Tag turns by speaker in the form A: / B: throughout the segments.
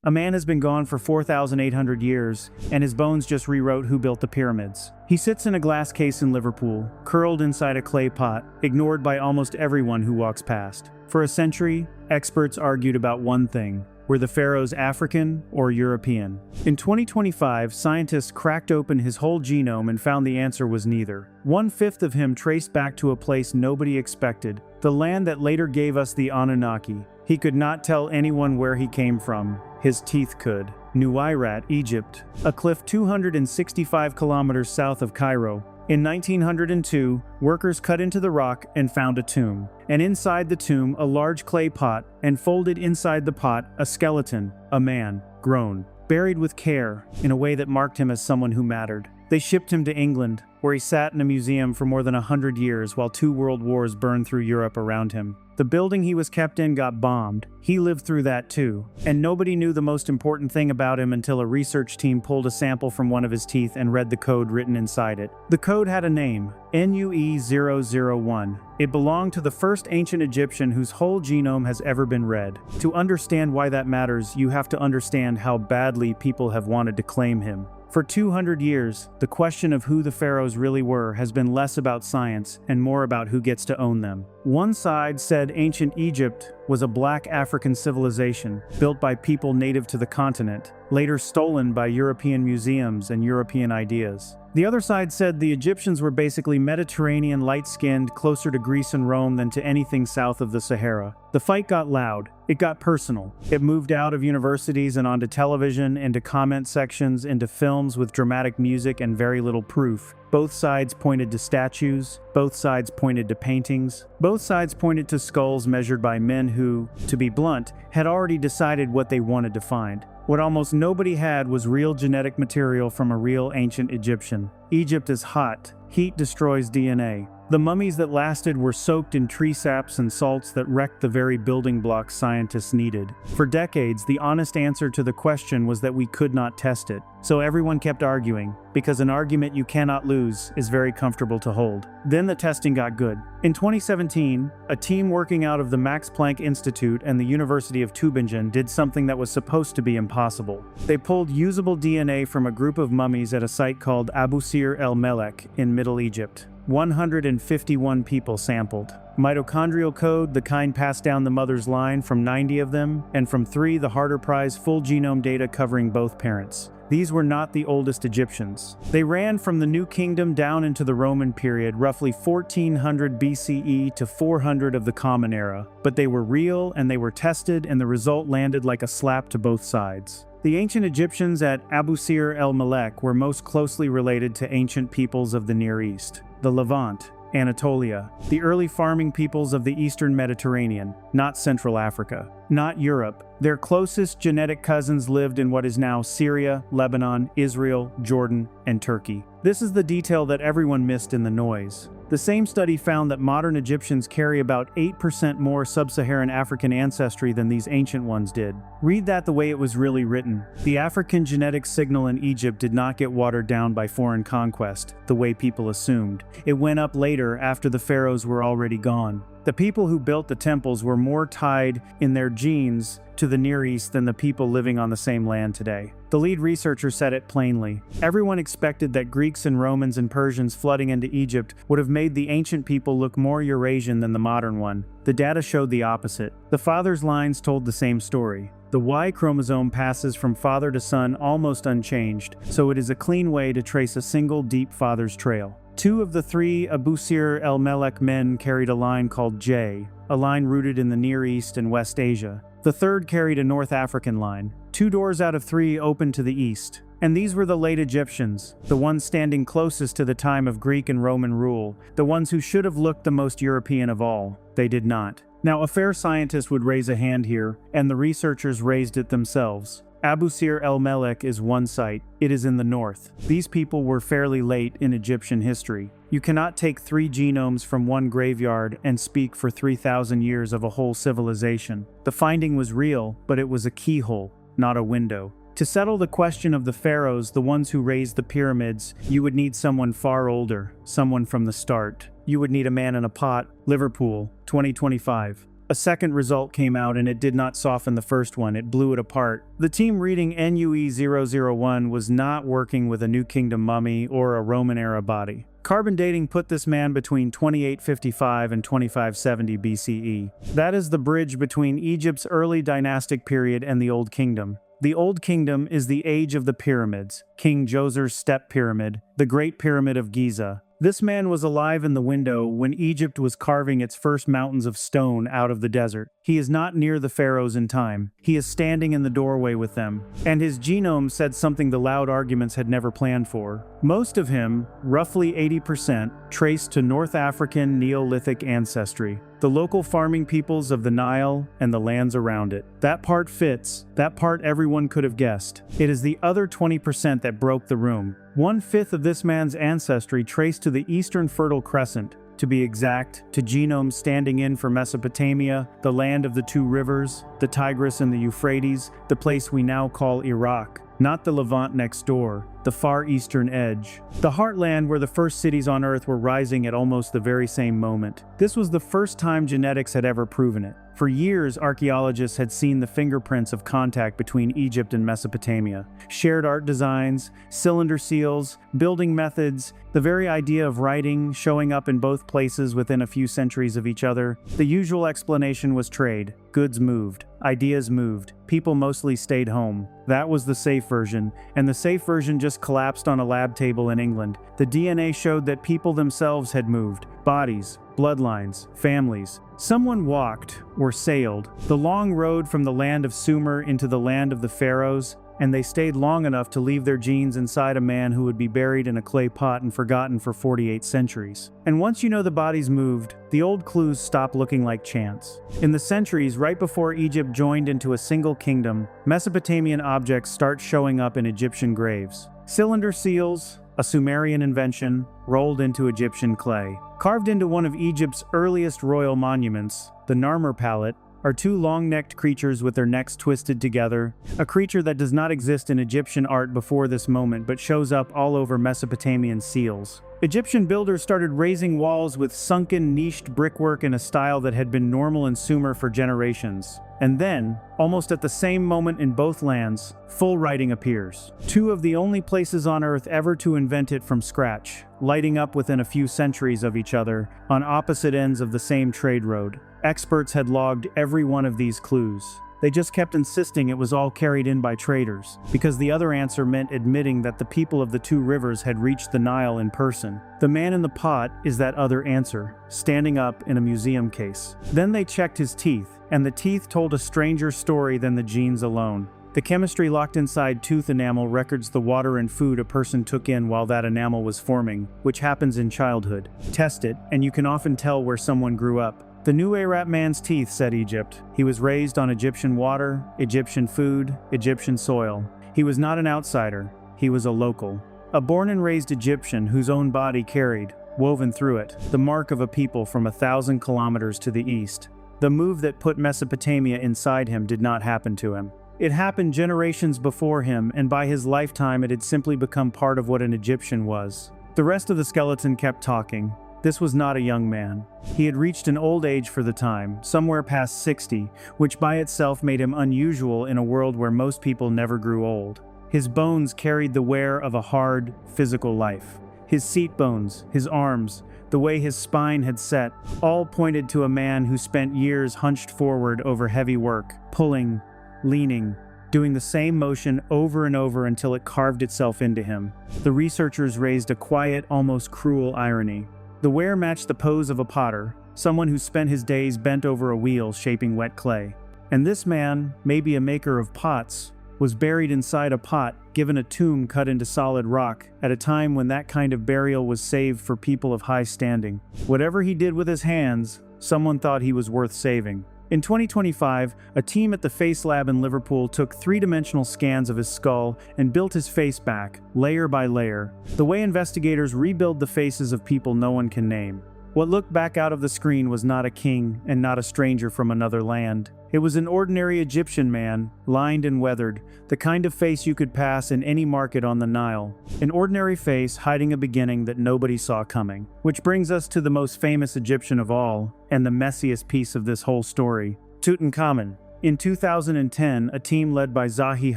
A: A man has been gone for 4,800 years, and his bones just rewrote who built the pyramids. He sits in a glass case in Liverpool, curled inside a clay pot, ignored by almost everyone who walks past. For a century, experts argued about one thing: were the pharaohs African or European? In 2025, scientists cracked open his whole genome and found the answer was neither. 1/5 of him traced back to a place nobody expected, the land that later gave us the Anunnaki. He could not tell anyone where he came from. His teeth could. Nuweirat, Egypt, a cliff 265 kilometers south of Cairo. In 1902, workers cut into the rock and found a tomb. And inside the tomb, a large clay pot, and folded inside the pot, a skeleton, a man, grown, buried with care, in a way that marked him as someone who mattered. They shipped him to England, where he sat in a museum for more than 100 years while 2 world wars burned through Europe around him. The building he was kept in got bombed. He lived through that too. And nobody knew the most important thing about him until a research team pulled a sample from one of his teeth and read the code written inside it. The code had a name, NUE001. It belonged to the first ancient Egyptian whose whole genome has ever been read. To understand why that matters, you have to understand how badly people have wanted to claim him. For 200 years, the question of who the pharaohs really were has been less about science and more about who gets to own them. One side said ancient Egypt was a black African civilization built by people native to the continent, later stolen by European museums and European ideas. The other side said the Egyptians were basically Mediterranean, light-skinned, closer to Greece and Rome than to anything south of the Sahara. The fight got loud. It got personal. It moved out of universities and onto television, into comment sections, into films with dramatic music and very little proof. Both sides pointed to statues. Both sides pointed to paintings. Both sides pointed to skulls measured by men who, to be blunt, had already decided what they wanted to find. What almost nobody had was real genetic material from a real ancient Egyptian. Egypt is hot. Heat destroys DNA. The mummies that lasted were soaked in tree saps and salts that wrecked the very building blocks scientists needed. For decades, the honest answer to the question was that we could not test it. So everyone kept arguing, because an argument you cannot lose is very comfortable to hold. Then the testing got good. In 2017, a team working out of the Max Planck Institute and the University of Tübingen did something that was supposed to be impossible. They pulled usable DNA from a group of mummies at a site called Abu Sir el-Melek in Middle Egypt. 151 people sampled. Mitochondrial code, the kind passed down the mother's line, from 90 of them, and from 3 the Harder Prize full genome data covering both parents. These were not the oldest Egyptians. They ran from the New Kingdom down into the Roman period, roughly 1400 BCE to 400 of the Common Era. But they were real, and they were tested, and the result landed like a slap to both sides. The ancient Egyptians at Abu Sir el-Melek were most closely related to ancient peoples of the Near East, the Levant, Anatolia, the early farming peoples of the Eastern Mediterranean, not Central Africa, not Europe. Their closest genetic cousins lived in what is now Syria, Lebanon, Israel, Jordan, and Turkey. This is the detail that everyone missed in the noise. The same study found that modern Egyptians carry about 8% more sub-Saharan African ancestry than these ancient ones did. Read that the way it was really written. The African genetic signal in Egypt did not get watered down by foreign conquest, the way people assumed. It went up later, after the pharaohs were already gone. The people who built the temples were more tied in their genes to the Near East than the people living on the same land today. The lead researcher said it plainly. Everyone expected that Greeks and Romans and Persians flooding into Egypt would have made the ancient people look more Eurasian than the modern one. The data showed the opposite. The father's lines told the same story. The Y chromosome passes from father to son almost unchanged, so it is a clean way to trace a single deep father's trail. 2 of the 3 Abu Sir el-Melek men carried a line called J, a line rooted in the Near East and West Asia. The third carried a North African line. 2 doors out of 3 opened to the east. And these were the late Egyptians, the ones standing closest to the time of Greek and Roman rule, the ones who should have looked the most European of all. They did not. Now, a fair scientist would raise a hand here, and the researchers raised it themselves. Abu Sir el-Melek is one site. It is in the north. These people were fairly late in Egyptian history. You cannot take 3 genomes from one graveyard and speak for 3,000 years of a whole civilization. The finding was real, but it was a keyhole, not a window. To settle the question of the pharaohs, the ones who raised the pyramids, you would need someone far older, someone from the start. You would need a man in a pot. Liverpool, 2025. A second result came out and it did not soften the first one, it blew it apart. The team reading NUE-001 was not working with a New Kingdom mummy or a Roman-era body. Carbon dating put this man between 2855 and 2570 BCE. That is the bridge between Egypt's early dynastic period and the Old Kingdom. The Old Kingdom is the age of the pyramids, King Djoser's Step Pyramid, the Great Pyramid of Giza. This man was alive in the window when Egypt was carving its first mountains of stone out of the desert. He is not near the pharaohs in time. He is standing in the doorway with them. And his genome said something the loud arguments had never planned for. Most of him, roughly 80%, traced to North African Neolithic ancestry. The local farming peoples of the Nile and the lands around it. That part fits. That part everyone could have guessed. It is the other 20% that broke the room. 1/5 of this man's ancestry traced to the Eastern Fertile Crescent, to be exact, to genomes standing in for Mesopotamia, the land of the two rivers, the Tigris and the Euphrates, the place we now call Iraq. Not the Levant next door, the far eastern edge. The heartland where the first cities on Earth were rising at almost the very same moment. This was the first time genetics had ever proven it. For years, archaeologists had seen the fingerprints of contact between Egypt and Mesopotamia. Shared art designs, cylinder seals, building methods, the very idea of writing showing up in both places within a few centuries of each other. The usual explanation was trade. Goods moved. Ideas moved. People mostly stayed home. That was the safe version, and the safe version just collapsed on a lab table in England. The DNA showed that people themselves had moved. Bodies, bloodlines, families. Someone walked, or sailed, the long road from the land of Sumer into the land of the pharaohs, and they stayed long enough to leave their genes inside a man who would be buried in a clay pot and forgotten for 48 centuries. And once you know the bodies moved, the old clues stop looking like chance. In the centuries right before Egypt joined into a single kingdom, Mesopotamian objects start showing up in Egyptian graves. Cylinder seals, a Sumerian invention, rolled into Egyptian clay. Carved into one of Egypt's earliest royal monuments, the Narmer palette, are two long-necked creatures with their necks twisted together, a creature that does not exist in Egyptian art before this moment but shows up all over Mesopotamian seals. Egyptian builders started raising walls with sunken, niched brickwork in a style that had been normal in Sumer for generations. And then, almost at the same moment in both lands, full writing appears. Two of the only places on Earth ever to invent it from scratch, lighting up within a few centuries of each other, on opposite ends of the same trade road. Experts had logged every one of these clues. They just kept insisting it was all carried in by traders, because the other answer meant admitting that the people of the two rivers had reached the Nile in person. The man in the pot is that other answer, standing up in a museum case. Then they checked his teeth, and the teeth told a stranger story than the genes alone. The chemistry locked inside tooth enamel records the water and food a person took in while that enamel was forming, which happens in childhood. Test it, and you can often tell where someone grew up. The new Arab man's teeth, said Egypt. He was raised on Egyptian water, Egyptian food, Egyptian soil. He was not an outsider. He was a local. A born and raised Egyptian whose own body carried, woven through it, the mark of a people from 1,000 kilometers to the east. The move that put Mesopotamia inside him did not happen to him. It happened generations before him, and by his lifetime it had simply become part of what an Egyptian was. The rest of the skeleton kept talking. This was not a young man. He had reached an old age for the time, somewhere past 60, which by itself made him unusual in a world where most people never grew old. His bones carried the wear of a hard, physical life. His seat bones, his arms, the way his spine had set, all pointed to a man who spent years hunched forward over heavy work, pulling, leaning, doing the same motion over and over until it carved itself into him. The researchers raised a quiet, almost cruel irony. The wear matched the pose of a potter, someone who spent his days bent over a wheel shaping wet clay. And this man, maybe a maker of pots, was buried inside a pot, given a tomb cut into solid rock, at a time when that kind of burial was saved for people of high standing. Whatever he did with his hands, someone thought he was worth saving. In 2025, a team at the Face Lab in Liverpool took three-dimensional scans of his skull and built his face back, layer by layer, the way investigators rebuild the faces of people no one can name. What looked back out of the screen was not a king and not a stranger from another land. It was an ordinary Egyptian man, lined and weathered, the kind of face you could pass in any market on the Nile. An ordinary face hiding a beginning that nobody saw coming. Which brings us to the most famous Egyptian of all, and the messiest piece of this whole story, Tutankhamun. In 2010, a team led by Zahi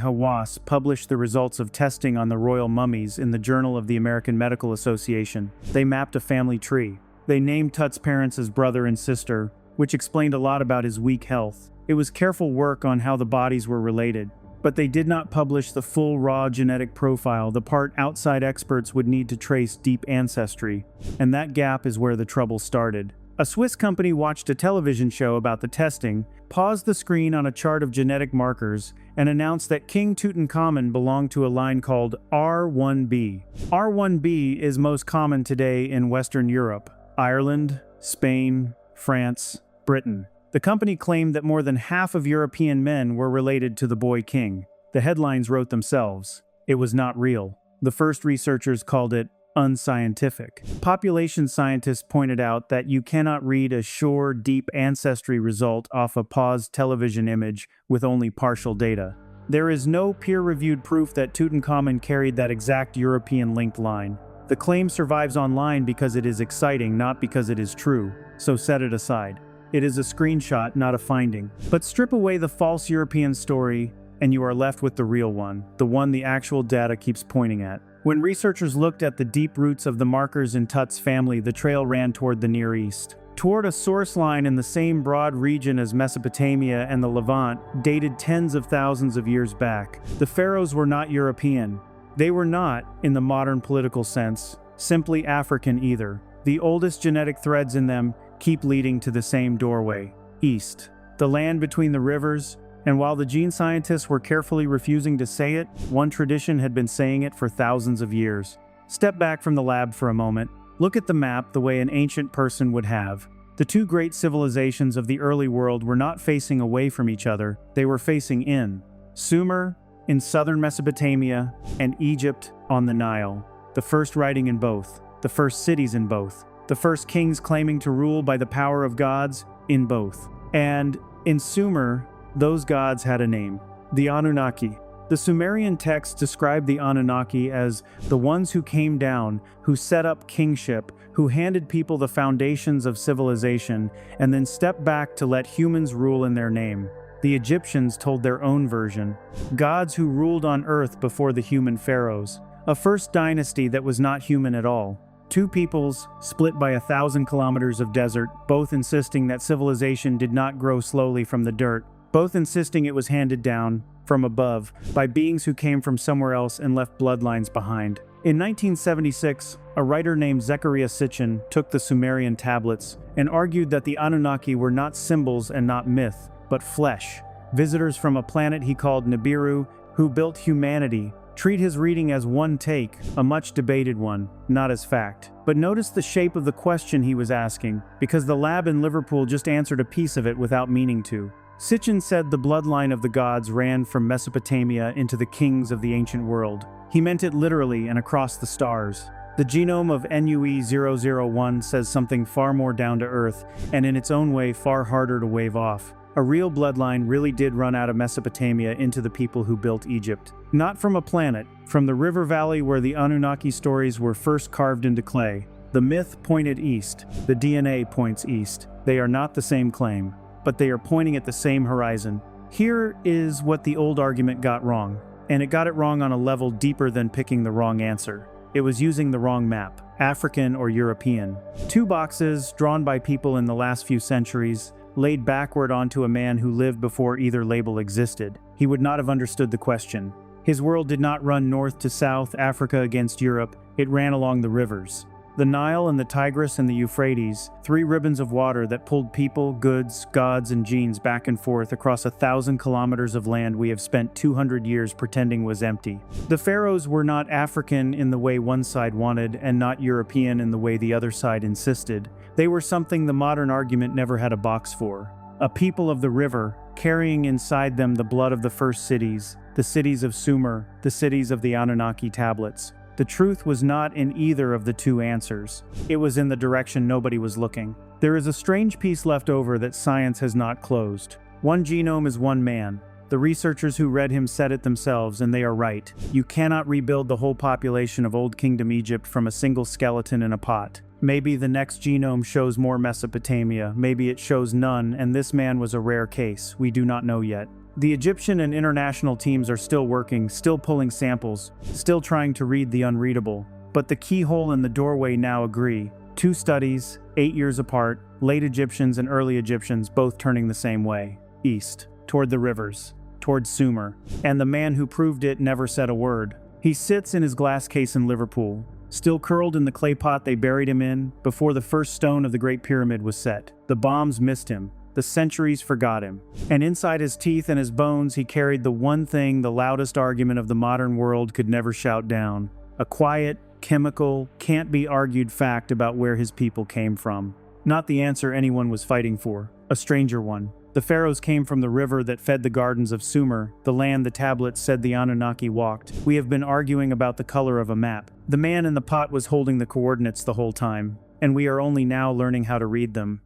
A: Hawass published the results of testing on the royal mummies in the Journal of the American Medical Association. They mapped a family tree. They named Tut's parents as brother and sister, which explained a lot about his weak health. It was careful work on how the bodies were related, but they did not publish the full raw genetic profile, the part outside experts would need to trace deep ancestry, and that gap is where the trouble started. A Swiss company watched a television show about the testing, paused the screen on a chart of genetic markers, and announced that King Tutankhamun belonged to a line called R1b. R1b is most common today in Western Europe, Ireland, Spain, France, Britain. The company claimed that more than half of European men were related to the boy king. The headlines wrote themselves. It was not real. The first researchers called it unscientific. Population scientists pointed out that you cannot read a sure, deep ancestry result off a paused television image with only partial data. There is no peer-reviewed proof that Tutankhamun carried that exact European linked line. The claim survives online because it is exciting, not because it is true, so set it aside. It is a screenshot, not a finding. But strip away the false European story, and you are left with the real one, the one the actual data keeps pointing at. When researchers looked at the deep roots of the markers in Tut's family, the trail ran toward the Near East. Toward a source line in the same broad region as Mesopotamia and the Levant, dated tens of thousands of years back. The pharaohs were not European. They were not, in the modern political sense, simply African either. The oldest genetic threads in them keep leading to the same doorway, east. The land between the rivers, and while the gene scientists were carefully refusing to say it, one tradition had been saying it for thousands of years. Step back from the lab for a moment. Look at the map the way an ancient person would have. The two great civilizations of the early world were not facing away from each other, they were facing in. Sumer, in southern Mesopotamia, and Egypt on the Nile. The first writing in both, the first cities in both. The first kings claiming to rule by the power of gods in both. And in Sumer, those gods had a name, the Anunnaki. The Sumerian texts describe the Anunnaki as the ones who came down, who set up kingship, who handed people the foundations of civilization, and then stepped back to let humans rule in their name. The Egyptians told their own version, gods who ruled on earth before the human pharaohs, a first dynasty that was not human at all. Two peoples, split by 1,000 kilometers of desert, both insisting that civilization did not grow slowly from the dirt, both insisting it was handed down, from above, by beings who came from somewhere else and left bloodlines behind. In 1976, a writer named Zecharia Sitchin took the Sumerian tablets and argued that the Anunnaki were not symbols and not myth, but flesh, visitors from a planet he called Nibiru, who built humanity. Treat his reading as one take, a much debated one, not as fact. But notice the shape of the question he was asking, because the lab in Liverpool just answered a piece of it without meaning to. Sitchin said the bloodline of the gods ran from Mesopotamia into the kings of the ancient world. He meant it literally and across the stars. The genome of NUE-001 says something far more down to earth, and in its own way far harder to wave off. A real bloodline really did run out of Mesopotamia into the people who built Egypt. Not from a planet, from the river valley where the Anunnaki stories were first carved into clay. The myth pointed east, the DNA points east. They are not the same claim, but they are pointing at the same horizon. Here is what the old argument got wrong, and it got it wrong on a level deeper than picking the wrong answer. It was using the wrong map, African or European. Two boxes, drawn by people in the last few centuries, laid backward onto a man who lived before either label existed. He would not have understood the question. His world did not run north to south, Africa against Europe, it ran along the rivers. The Nile and the Tigris and the Euphrates, three ribbons of water that pulled people, goods, gods, and genes back and forth across 1,000 kilometers of land we have spent 200 years pretending was empty. The pharaohs were not African in the way one side wanted, and not European in the way the other side insisted. They were something the modern argument never had a box for. A people of the river, carrying inside them the blood of the first cities, the cities of Sumer, the cities of the Anunnaki tablets. The truth was not in either of the two answers. It was in the direction nobody was looking. There is a strange piece left over that science has not closed. One genome is one man. The researchers who read him said it themselves, and they are right. You cannot rebuild the whole population of Old Kingdom Egypt from a single skeleton in a pot. Maybe the next genome shows more Mesopotamia, maybe it shows none, and this man was a rare case. We do not know yet. The Egyptian and international teams are still working, still pulling samples, still trying to read the unreadable. But the keyhole and the doorway now agree. 2 studies, 8 years apart, late Egyptians and early Egyptians both turning the same way. East, toward the rivers, toward Sumer. And the man who proved it never said a word. He sits in his glass case in Liverpool, still curled in the clay pot they buried him in before the first stone of the Great Pyramid was set. The bombs missed him. The centuries forgot him. And inside his teeth and his bones he carried the one thing the loudest argument of the modern world could never shout down. A quiet, chemical, can't-be-argued fact about where his people came from. Not the answer anyone was fighting for. A stranger one. The pharaohs came from the river that fed the gardens of Sumer, the land the tablets said the Anunnaki walked. We have been arguing about the color of a map. The man in the pot was holding the coordinates the whole time, and we are only now learning how to read them.